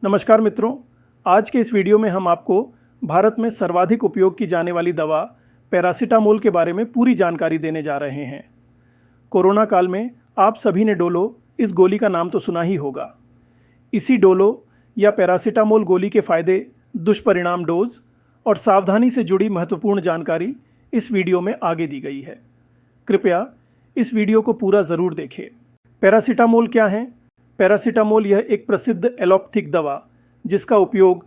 नमस्कार मित्रों, आज के इस वीडियो में हम आपको भारत में सर्वाधिक उपयोग की जाने वाली दवा पैरासीटामोल के बारे में पूरी जानकारी देने जा रहे हैं। कोरोना काल में आप सभी ने डोलो इस गोली का नाम तो सुना ही होगा। इसी डोलो या पैरासीटामोल गोली के फ़ायदे, दुष्परिणाम, डोज और सावधानी से जुड़ी महत्वपूर्ण जानकारी इस वीडियो में आगे दी गई है। कृपया इस वीडियो को पूरा ज़रूर देखें। पैरासीटामोल क्या है? पैरासीटामोल यह एक प्रसिद्ध एलोपैथिक दवा जिसका उपयोग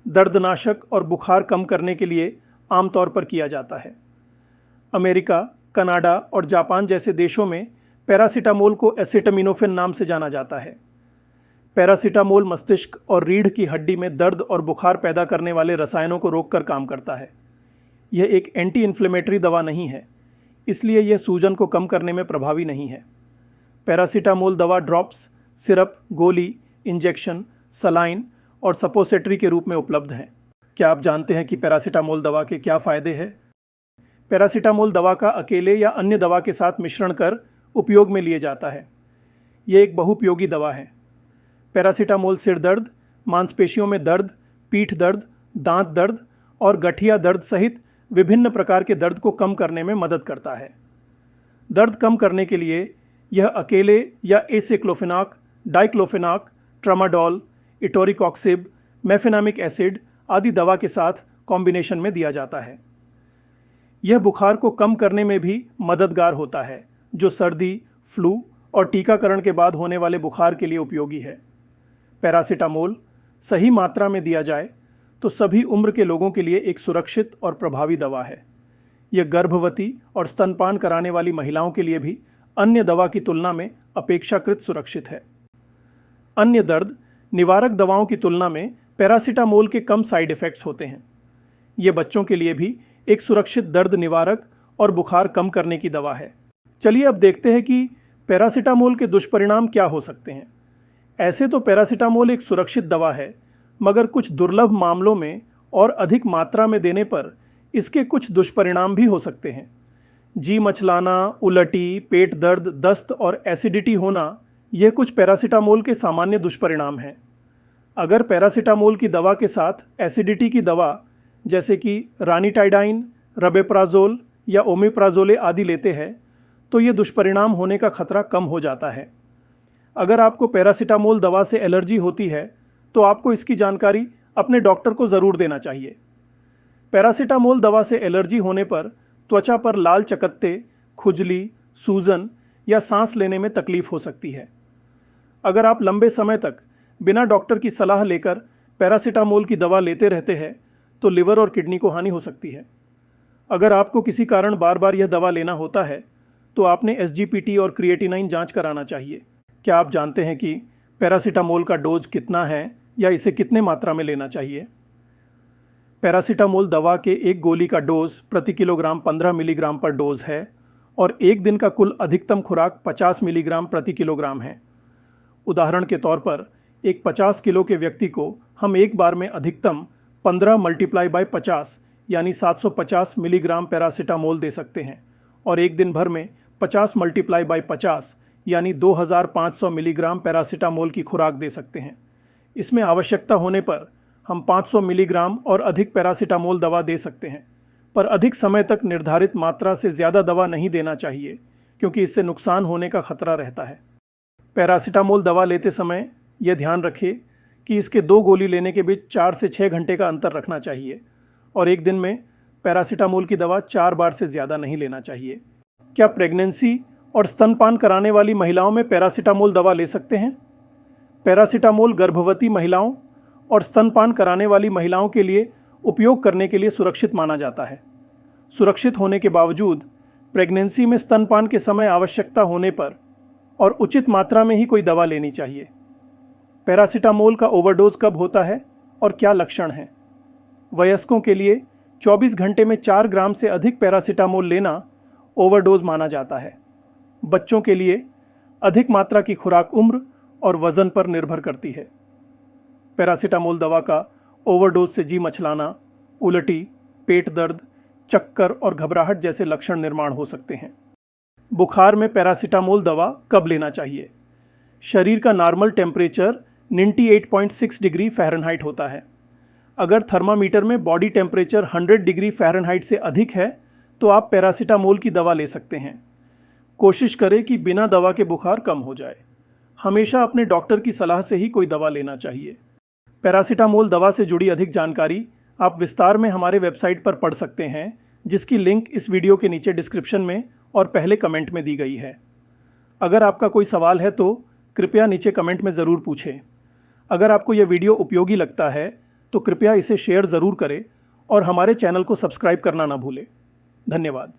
दर्दनाशक और बुखार कम करने के लिए आमतौर पर किया जाता है। अमेरिका, कनाडा और जापान जैसे देशों में पैरासीटामोल को एसिटामिनोफेन नाम से जाना जाता है। पैरासीटामोल मस्तिष्क और रीढ़ की हड्डी में दर्द और बुखार पैदा करने वाले रसायनों को रोककर काम करता है। यह एक एंटी इन्फ्लेमेटरी दवा नहीं है, इसलिए यह सूजन को कम करने में प्रभावी नहीं है। पैरासीटामोल दवा ड्रॉप्स, सिरप, गोली, इंजेक्शन, सलाइन और सपोसिटरी के रूप में उपलब्ध हैं। क्या आप जानते हैं कि पैरासीटामोल दवा के क्या फ़ायदे हैं? पैरासीटामोल दवा का अकेले या अन्य दवा के साथ मिश्रण कर उपयोग में लिए जाता है। यह एक बहुपयोगी दवा है। पैरासीटामोल सिर दर्द, मांसपेशियों में दर्द, पीठ दर्द, दांत दर्द और गठिया दर्द सहित विभिन्न प्रकार के दर्द को कम करने में मदद करता है। दर्द कम करने के लिए यह अकेले या aceclofenac, diclofenac, tramadol, etoricoxib, mefenamic acid आदि दवा के साथ कॉम्बिनेशन में दिया जाता है। यह बुखार को कम करने में भी मददगार होता है, जो सर्दी, फ्लू और टीकाकरण के बाद होने वाले बुखार के लिए उपयोगी है। पैरासीटामोल सही मात्रा में दिया जाए तो सभी उम्र के लोगों के लिए एक सुरक्षित और प्रभावी दवा है। यह गर्भवती और स्तनपान कराने वाली महिलाओं के लिए भी अन्य दवा की तुलना में अपेक्षाकृत सुरक्षित है। अन्य दर्द निवारक दवाओं की तुलना में पैरासीटामोल के कम साइड इफ़ेक्ट्स होते हैं। ये बच्चों के लिए भी एक सुरक्षित दर्द निवारक और बुखार कम करने की दवा है। चलिए अब देखते हैं कि पैरासीटामोल के दुष्परिणाम क्या हो सकते हैं। ऐसे तो पैरासीटामोल एक सुरक्षित दवा है, मगर कुछ दुर्लभ मामलों में और अधिक मात्रा में देने पर इसके कुछ दुष्परिणाम भी हो सकते हैं। जी मचलाना, उलटी, पेट दर्द, दस्त और एसिडिटी होना, यह कुछ पैरासीटामोल के सामान्य दुष्परिणाम हैं। अगर पैरासीटामोल की दवा के साथ एसिडिटी की दवा जैसे कि रानिटाइडाइन, रबेप्राजोल या ओमेप्राजोले आदि लेते हैं तो ये दुष्परिणाम होने का खतरा कम हो जाता है। अगर आपको पैरासीटामोल दवा से एलर्जी होती है तो आपको इसकी जानकारी अपने डॉक्टर को ज़रूर देना चाहिए। पैरासीटामोल दवा से एलर्जी होने पर त्वचा पर लाल चकत्ते, खुजली, सूजन या सांस लेने में तकलीफ हो सकती है। अगर आप लंबे समय तक बिना डॉक्टर की सलाह लेकर पैरासीटामोल की दवा लेते रहते हैं तो लिवर और किडनी को हानि हो सकती है। अगर आपको किसी कारण बार बार यह दवा लेना होता है तो आपने SGPT और क्रिएटिनाइन जांच कराना चाहिए। क्या आप जानते हैं कि पैरासीटामोल का डोज कितना है या इसे कितने मात्रा में लेना चाहिए? पैरासीटामोल दवा के एक गोली का डोज प्रति किलोग्राम 15 मिलीग्राम पर डोज है और एक दिन का कुल अधिकतम खुराक 50 मिलीग्राम प्रति किलोग्राम है। उदाहरण के तौर पर एक 50 किलो के व्यक्ति को हम एक बार में अधिकतम 15 × 50 यानी 750 मिलीग्राम पैरासीटामोल दे सकते हैं और एक दिन भर में 50 × 50 यानी 2500 मिलीग्राम पैरासीटामोल की खुराक दे सकते हैं। इसमें आवश्यकता होने पर हम 500 मिलीग्राम और अधिक पैरासीटामोल दवा दे सकते हैं, पर अधिक समय तक निर्धारित मात्रा से ज़्यादा दवा नहीं देना चाहिए क्योंकि इससे नुकसान होने का खतरा रहता है। पैरासीटामोल दवा लेते समय यह ध्यान रखें कि इसके 2 गोली लेने के बीच 4 से 6 घंटे का अंतर रखना चाहिए और एक दिन में पैरासीटामोल की दवा 4 बार से ज़्यादा नहीं लेना चाहिए। क्या प्रेगनेंसी और स्तनपान कराने वाली महिलाओं में पैरासीटामोल दवा ले सकते हैं? पैरासीटामोल गर्भवती महिलाओं और स्तनपान कराने वाली महिलाओं के लिए उपयोग करने के लिए सुरक्षित माना जाता है। सुरक्षित होने के बावजूद प्रेगनेंसी में स्तनपान के समय आवश्यकता होने पर और उचित मात्रा में ही कोई दवा लेनी चाहिए। पैरासीटामोल का ओवरडोज कब होता है और क्या लक्षण हैं? वयस्कों के लिए 24 घंटे में 4 ग्राम से अधिक पैरासीटामोल लेना ओवरडोज माना जाता है। बच्चों के लिए अधिक मात्रा की खुराक उम्र और वज़न पर निर्भर करती है। पैरासीटामोल दवा का ओवरडोज से जी मचलाना, उलटी, पेट दर्द, चक्कर और घबराहट जैसे लक्षण निर्माण हो सकते हैं। बुखार में पैरासीटामोल दवा कब लेना चाहिए? शरीर का नॉर्मल टेम्परेचर 98.6 डिग्री फ़ारेनहाइट होता है। अगर थर्मामीटर में बॉडी टेम्परेचर 100 डिग्री फ़ारेनहाइट से अधिक है तो आप पैरासीटामोल की दवा ले सकते हैं। कोशिश करें कि बिना दवा के बुखार कम हो जाए। हमेशा अपने डॉक्टर की सलाह से ही कोई दवा लेना चाहिए। पैरासीटामोल दवा से जुड़ी अधिक जानकारी आप विस्तार में हमारे वेबसाइट पर पढ़ सकते हैं, जिसकी लिंक इस वीडियो के नीचे डिस्क्रिप्शन में और पहले कमेंट में दी गई है। अगर आपका कोई सवाल है तो कृपया नीचे कमेंट में ज़रूर पूछें। अगर आपको यह वीडियो उपयोगी लगता है तो कृपया इसे शेयर ज़रूर करें और हमारे चैनल को सब्सक्राइब करना ना भूलें। धन्यवाद।